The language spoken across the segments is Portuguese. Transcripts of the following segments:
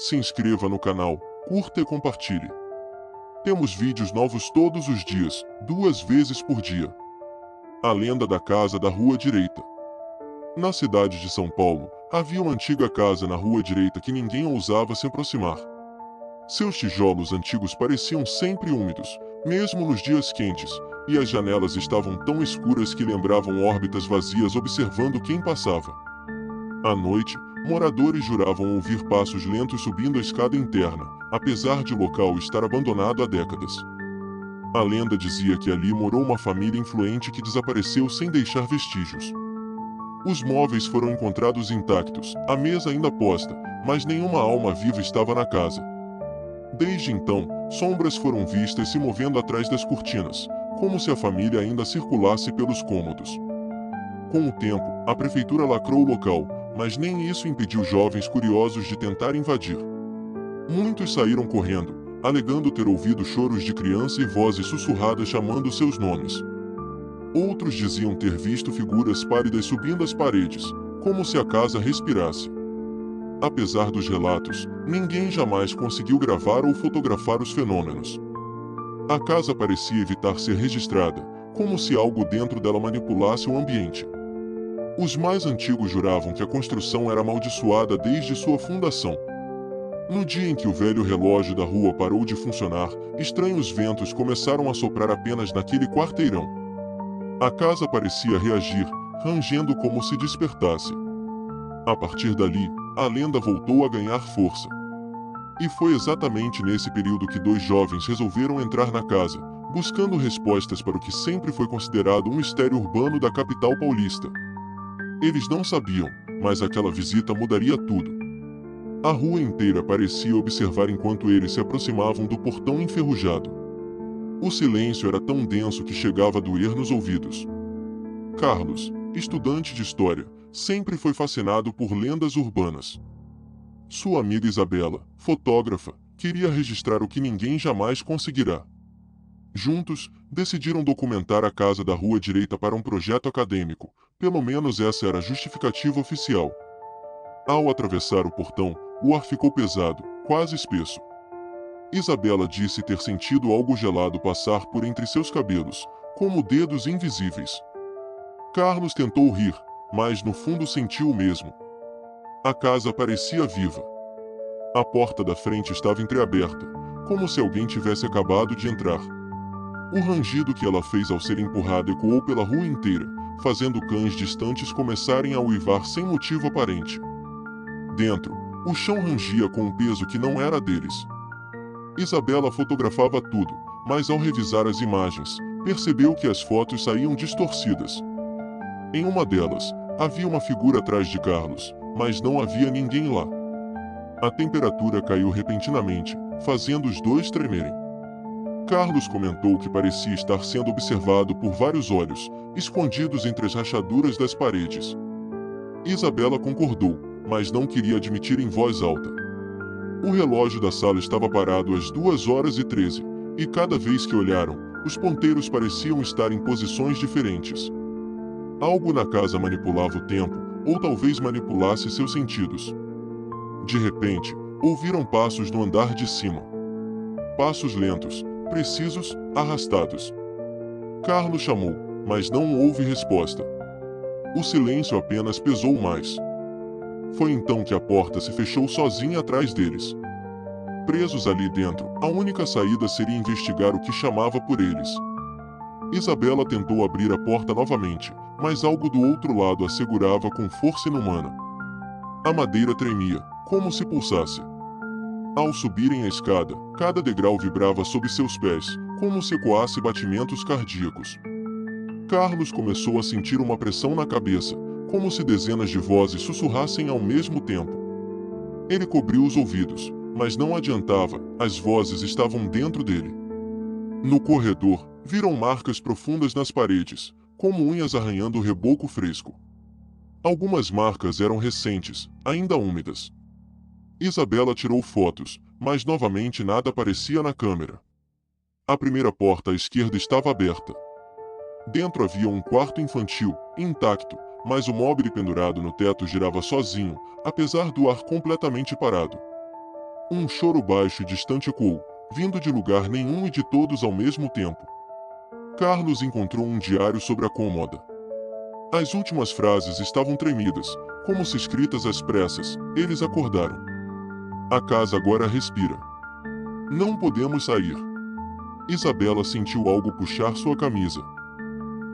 se inscreva no canal, curta e compartilhe. Temos vídeos novos todos os dias, 2 vezes por dia. A lenda da casa da Rua Direita. Na cidade de São Paulo, havia uma antiga casa na Rua Direita que ninguém ousava se aproximar. Seus tijolos antigos pareciam sempre úmidos, mesmo nos dias quentes, e as janelas estavam tão escuras que lembravam órbitas vazias observando quem passava. À noite, moradores juravam ouvir passos lentos subindo a escada interna, apesar de o local estar abandonado há décadas. A lenda dizia que ali morou uma família influente que desapareceu sem deixar vestígios. Os móveis foram encontrados intactos, a mesa ainda posta, mas nenhuma alma viva estava na casa. Desde então, sombras foram vistas se movendo atrás das cortinas, como se a família ainda circulasse pelos cômodos. Com o tempo, a prefeitura lacrou o local, mas nem isso impediu jovens curiosos de tentar invadir. Muitos saíram correndo, alegando ter ouvido choros de criança e vozes sussurradas chamando seus nomes. Outros diziam ter visto figuras pálidas subindo as paredes, como se a casa respirasse. Apesar dos relatos, ninguém jamais conseguiu gravar ou fotografar os fenômenos. A casa parecia evitar ser registrada, como se algo dentro dela manipulasse o ambiente. Os mais antigos juravam que a construção era amaldiçoada desde sua fundação. No dia em que o velho relógio da rua parou de funcionar, estranhos ventos começaram a soprar apenas naquele quarteirão. A casa parecia reagir, rangendo como se despertasse. A partir dali, a lenda voltou a ganhar força. E foi exatamente nesse período que 2 jovens resolveram entrar na casa, buscando respostas para o que sempre foi considerado um mistério urbano da capital paulista. Eles não sabiam, mas aquela visita mudaria tudo. A rua inteira parecia observar enquanto eles se aproximavam do portão enferrujado. O silêncio era tão denso que chegava a doer nos ouvidos. Carlos, estudante de história, sempre foi fascinado por lendas urbanas. Sua amiga Isabela, fotógrafa, queria registrar o que ninguém jamais conseguirá. Juntos, decidiram documentar a casa da Rua Direita para um projeto acadêmico, pelo menos essa era a justificativa oficial. Ao atravessar o portão, o ar ficou pesado, quase espesso. Isabela disse ter sentido algo gelado passar por entre seus cabelos, como dedos invisíveis. Carlos tentou rir, mas no fundo sentiu o mesmo. A casa parecia viva. A porta da frente estava entreaberta, como se alguém tivesse acabado de entrar. O rangido que ela fez ao ser empurrada ecoou pela rua inteira, fazendo cães distantes começarem a uivar sem motivo aparente. Dentro, o chão rangia com um peso que não era deles. Isabela fotografava tudo, mas ao revisar as imagens, percebeu que as fotos saíam distorcidas. Em uma delas, havia uma figura atrás de Carlos, mas não havia ninguém lá. A temperatura caiu repentinamente, fazendo os dois tremerem. Carlos comentou que parecia estar sendo observado por vários olhos, escondidos entre as rachaduras das paredes. Isabela concordou, mas não queria admitir em voz alta. O relógio da sala estava parado às 2h13, e cada vez que olharam, os ponteiros pareciam estar em posições diferentes. Algo na casa manipulava o tempo, ou talvez manipulasse seus sentidos. De repente, ouviram passos no andar de cima. Passos lentos, precisos, arrastados. Carlos chamou, mas não houve resposta. O silêncio apenas pesou mais. Foi então que a porta se fechou sozinha atrás deles. Presos ali dentro, a única saída seria investigar o que chamava por eles. Isabela tentou abrir a porta novamente, mas algo do outro lado a segurava com força inumana. A madeira tremia, como se pulsasse. Ao subirem a escada, cada degrau vibrava sob seus pés, como se ecoasse batimentos cardíacos. Carlos começou a sentir uma pressão na cabeça, como se dezenas de vozes sussurrassem ao mesmo tempo. Ele cobriu os ouvidos, mas não adiantava, as vozes estavam dentro dele. No corredor, viram marcas profundas nas paredes, como unhas arranhando o reboco fresco. Algumas marcas eram recentes, ainda úmidas. Isabela tirou fotos, mas novamente nada aparecia na câmera. A primeira porta à esquerda estava aberta. Dentro havia um quarto infantil, intacto, mas o móvel pendurado no teto girava sozinho, apesar do ar completamente parado. Um choro baixo e distante ecoou, vindo de lugar nenhum e de todos ao mesmo tempo. Carlos encontrou um diário sobre a cômoda. As últimas frases estavam tremidas, como se escritas às pressas. Eles acordaram. A casa agora respira. Não podemos sair. Isabela sentiu algo puxar sua camisa.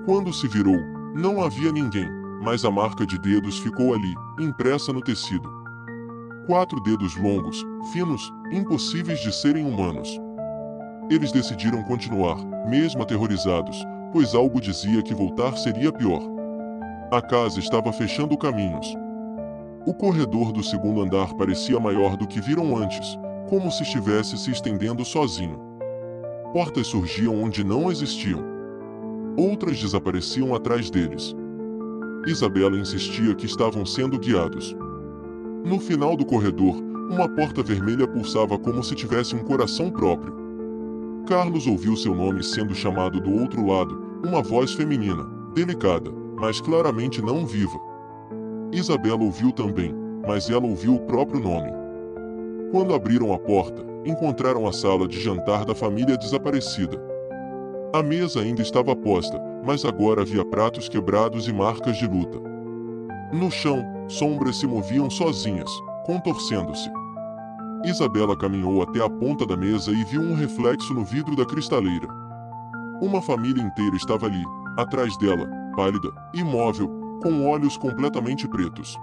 Quando se virou, não havia ninguém, mas a marca de dedos ficou ali, impressa no tecido. 4 dedos longos, finos, impossíveis de serem humanos. Eles decidiram continuar, mesmo aterrorizados, pois algo dizia que voltar seria pior. A casa estava fechando caminhos. O corredor do segundo andar parecia maior do que viram antes, como se estivesse se estendendo sozinho. Portas surgiam onde não existiam. Outras desapareciam atrás deles. Isabela insistia que estavam sendo guiados. No final do corredor, uma porta vermelha pulsava como se tivesse um coração próprio. Carlos ouviu seu nome sendo chamado do outro lado, uma voz feminina, delicada, mas claramente não viva. Isabela ouviu também, mas ela ouviu o próprio nome. Quando abriram a porta, encontraram a sala de jantar da família desaparecida. A mesa ainda estava posta, mas agora havia pratos quebrados e marcas de luta. No chão, sombras se moviam sozinhas, contorcendo-se. Isabela caminhou até a ponta da mesa e viu um reflexo no vidro da cristaleira. Uma família inteira estava ali, atrás dela, pálida, imóvel, com olhos completamente pretos.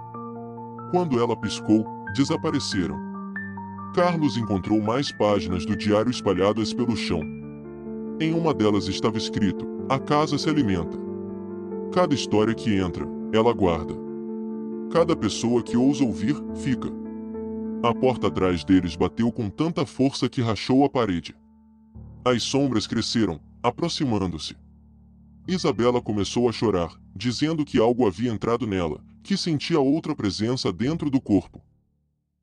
Quando ela piscou, desapareceram. Carlos encontrou mais páginas do diário espalhadas pelo chão. Em uma delas estava escrito: "A casa se alimenta. Cada história que entra, ela guarda. Cada pessoa que ousa ouvir, fica." A porta atrás deles bateu com tanta força que rachou a parede. As sombras cresceram, aproximando-se. Isabela começou a chorar, dizendo que algo havia entrado nela, que sentia outra presença dentro do corpo.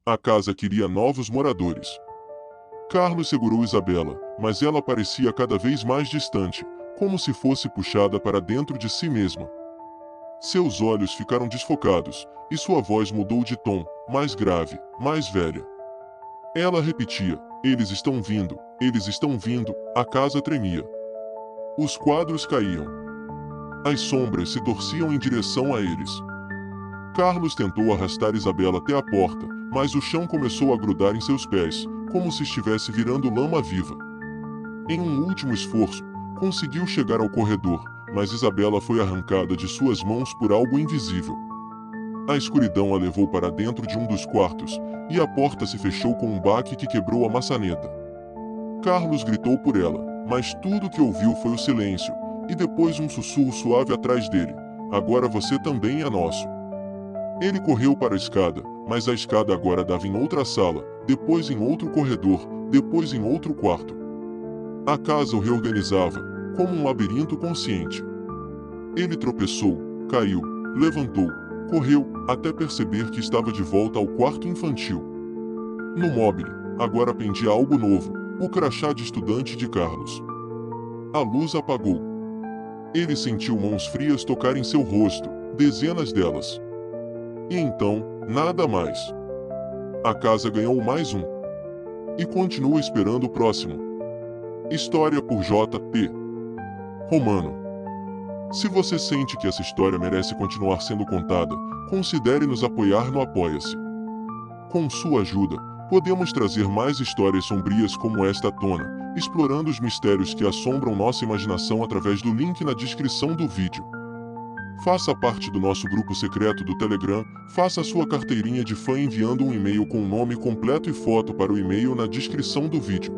A casa queria novos moradores. Carlos segurou Isabela, mas ela parecia cada vez mais distante, como se fosse puxada para dentro de si mesma. Seus olhos ficaram desfocados, e sua voz mudou de tom, mais grave, mais velha. Ela repetia: "Eles estão vindo, eles estão vindo." A casa tremia. Os quadros caíam. As sombras se torciam em direção a eles. Carlos tentou arrastar Isabela até a porta, mas o chão começou a grudar em seus pés, como se estivesse virando lama viva. Em um último esforço, conseguiu chegar ao corredor, mas Isabela foi arrancada de suas mãos por algo invisível. A escuridão a levou para dentro de um dos quartos, e a porta se fechou com um baque que quebrou a maçaneta. Carlos gritou por ela, mas tudo que ouviu foi o silêncio, e depois um sussurro suave atrás dele: "Agora você também é nosso." Ele correu para a escada, mas a escada agora dava em outra sala, depois em outro corredor, depois em outro quarto. A casa o reorganizava, como um labirinto consciente. Ele tropeçou, caiu, levantou, correu, até perceber que estava de volta ao quarto infantil. No móvel, agora pendia algo novo, o crachá de estudante de Carlos. A luz apagou. Ele sentiu mãos frias tocar em seu rosto, dezenas delas. E então, nada mais. A casa ganhou mais um. E continua esperando o próximo. História por J.P. Romano. Se você sente que essa história merece continuar sendo contada, considere nos apoiar no Apoia-se. Com sua ajuda, podemos trazer mais histórias sombrias como esta à tona, explorando os mistérios que assombram nossa imaginação através do link na descrição do vídeo. Faça parte do nosso grupo secreto do Telegram, faça sua carteirinha de fã enviando um e-mail com o nome completo e foto para o e-mail na descrição do vídeo.